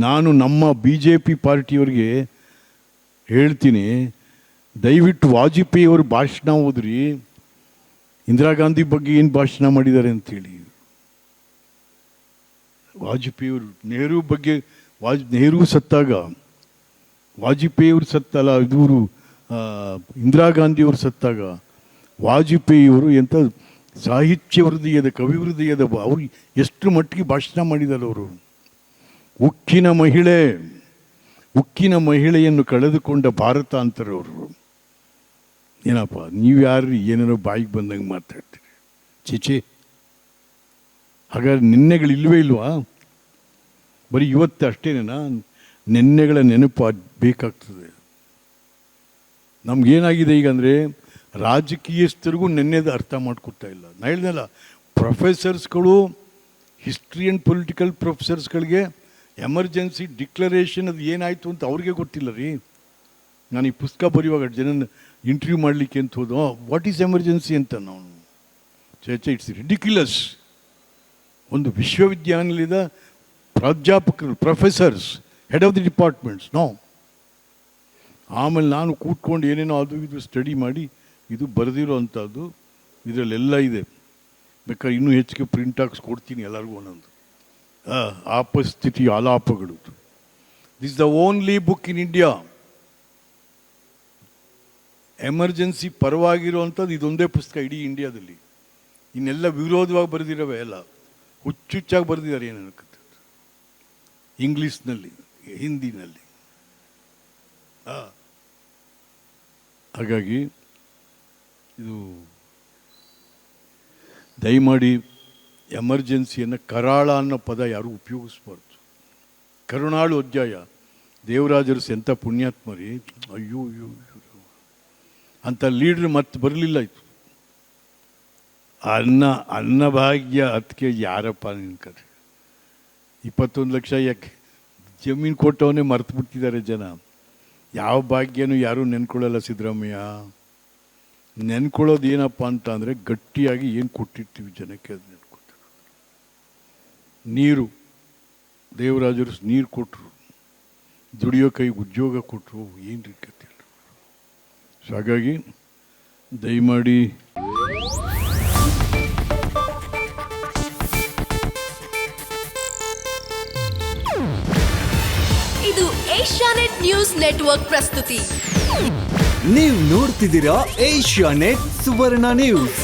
ನಾನು ನಮ್ಮ BJP ಪಾರ್ಟಿಯವ್ರಿಗೆ ಹೇಳ್ತೀನಿ, ದಯವಿಟ್ಟು ವಾಜಪೇಯಿ ಅವರು ಭಾಷಣ ಓದ್ರಿ, ಇಂದಿರಾ ಗಾಂಧಿ ಬಗ್ಗೆ ಏನು ಭಾಷಣ ಮಾಡಿದ್ದಾರೆ ಅಂತೇಳಿ. ವಾಜಪೇಯಿಯವರು ನೆಹರು ಬಗ್ಗೆ ನೆಹರು ಸತ್ತಾಗ ವಾಜಪೇಯಿಯವರು ಸತ್ತಲ್ಲ, ಇವರು ಇಂದಿರಾ ಗಾಂಧಿಯವರು ಸತ್ತಾಗ ವಾಜಪೇಯಿಯವರು ಎಂಥ ಸಾಹಿತ್ಯ ಹೃದಯದ ಕವಿ ಹೃದಯದ ಅವರು ಎಷ್ಟು ಮಟ್ಟಿಗೆ ಭಾಷಣ ಮಾಡಿದ್ದಾರೆ. ಅವರು ಉಕ್ಕಿನ ಮಹಿಳೆಯನ್ನು ಕಳೆದುಕೊಂಡ ಭಾರತ ಅಂತಾರೆ ಅವರು. ಏನಪ್ಪ ನೀವು ಯಾರು ಏನೇನೋ ಬಾಯಿಗೆ ಬಂದಂಗೆ ಮಾತಾಡ್ತೀರಿ? ಚೇಚೆ, ಹಾಗಾದ್ರೆ ನಿನ್ನೆಗಳಿಲ್ವೇ ಇಲ್ವಾ? ಬರೀ ಇವತ್ತು ಅಷ್ಟೇನೇನಾ? ನಿನ್ನೆಗಳ ನೆನಪು ಬೇಕಾಗ್ತದೆ. ನಮಗೇನಾಗಿದೆ ಈಗ ಅಂದರೆ, ರಾಜಕೀಯಸ್ಥರಿಗೂ ನೆನ್ನೆದ ಅರ್ಥ ಮಾಡ್ಕೊಡ್ತಾ ಇಲ್ಲ. ನಾ ಹೇಳ್ದಲ್ಲ, ಪ್ರೊಫೆಸರ್ಸ್ಗಳು, ಹಿಸ್ಟ್ರಿ ಆ್ಯಂಡ್ ಪೊಲಿಟಿಕಲ್ ಪ್ರೊಫೆಸರ್ಸ್ಗಳಿಗೆ ಎಮರ್ಜೆನ್ಸಿ ಡಿಕ್ಲರೇಷನ್ ಅದು ಏನಾಯಿತು ಅಂತ ಅವ್ರಿಗೆ ಗೊತ್ತಿಲ್ಲ ರೀ. ನಾನು ಈ ಪುಸ್ತಕ ಬರೆಯುವಾಗ ಜನ ಇಂಟರ್ವ್ಯೂ ಮಾಡಲಿಕ್ಕೆ ಅಂತ ಹೋದ, ವಾಟ್ ಈಸ್ ಎಮರ್ಜೆನ್ಸಿ ಅಂತ ನಾವು ಚೇಚೆ, ಇಟ್ಸ್ ರಿಡಿಕ್ಯುಲಸ್. ಒಂದು ವಿಶ್ವವಿದ್ಯಾನಿಲಯದ ಪ್ರಾಧ್ಯಾಪಕರು, professors, head of the departments, no. ಆಮೇಲೆ ನಾನು ಕೂತ್ಕೊಂಡು ಏನೇನೋ ಅದು ಇದು ಸ್ಟಡಿ ಮಾಡಿ ಇದು ಬರೆದಿರೋ ಅಂಥದ್ದು ಇದರಲ್ಲೆಲ್ಲ ಇದೆ. ಬೇಕಾದ್ರೆ ಇನ್ನೂ ಹೆಚ್ಚಿಗೆ ಪ್ರಿಂಟ್ ಹಾಕ್ಸ್ ಕೊಡ್ತೀನಿ ಎಲ್ಲರಿಗೂ ಒಂದೊಂದು. ಆಪಸ್ಥಿತಿ ಆಲಾಪಗಳು. This the only book in India emergency ಪರವಾಗಿರುವಂಥದ್ದು ಇದೊಂದೇ ಪುಸ್ತಕ ಇಡೀ ಇಂಡಿಯಾದಲ್ಲಿ. ಇನ್ನೆಲ್ಲ ವಿರೋಧವಾಗಿ ಬರೆದಿರೋವೆ ಎಲ್ಲ ಹುಚ್ಚುಚ್ಚಾಗಿ ಬರೆದಿದ್ದಾರೆ. ಏನು ಅನ್ಕತ್ತೆ, ಇಂಗ್ಲೀಷ್ನಲ್ಲಿ, ಹಿಂದಿನಲ್ಲಿ. ಹಾಗಾಗಿ ಇದು ದಯಮಾಡಿ ಎಮರ್ಜೆನ್ಸಿಯನ್ನು ಕರಾಳ ಅನ್ನೋ ಪದ ಯಾರೂ ಉಪಯೋಗಿಸ್ಬಾರ್ದು. ಕರುಣಾಳು ಅಧ್ಯಾಯ, ದೇವರಾಜರು ಎಂಥ ಪುಣ್ಯಾತ್ಮರಿ, ಅಯ್ಯೋ ಅಯ್ಯೋ ಅಂಥ ಲೀಡ್ರ್ ಮತ್ತೆ ಬರಲಿಲ್ಲ. ಇತ್ತು ಅನ್ನಭಾಗ್ಯ ಅದಕ್ಕೆ ಯಾರಪ್ಪ ನಿನ್ಕರಿ 21 ಲಕ್ಷ ಯಾಕೆ ಜಮೀನು ಕೊಟ್ಟವನ್ನೇ ಮರ್ತು ಬಿಡ್ತಿದ್ದಾರೆ ಜನ. ಯಾವ ಭಾಗ್ಯನೂ ಯಾರೂ ನೆನ್ಕೊಳ್ಳಲ್ಲ ಸಿದ್ದರಾಮಯ್ಯ. ನೆನ್ಕೊಳ್ಳೋದು ಏನಪ್ಪ ಅಂತ ಅಂದರೆ, ಗಟ್ಟಿಯಾಗಿ ಏನು ಕೊಟ್ಟಿರ್ತೀವಿ ಜನಕ್ಕೆ ಅದು ನೆನ್ಕೊತಾರೆ. ನೀರು, ದೇವರಾಜರು ನೀರು ಕೊಟ್ಟರು, ದುಡಿಯೋ ಕೈಗೆ ಉದ್ಯೋಗ ಕೊಟ್ಟರು, ಏನು ರೀ ಕತೆ. ಸೊ ಹಾಗಾಗಿ ದಯಮಾಡಿ ಇದು ಏಷ್ಯಾನೆಟ್ ನ್ಯೂಸ್ ನೆಟ್ವರ್ಕ್ ಪ್ರಸ್ತುತಿ. ನೀವು ನೋಡ್ತಿದ್ದೀರಾ ಏಷ್ಯಾನೆಟ್ ಸುವರ್ಣ ನ್ಯೂಸ್.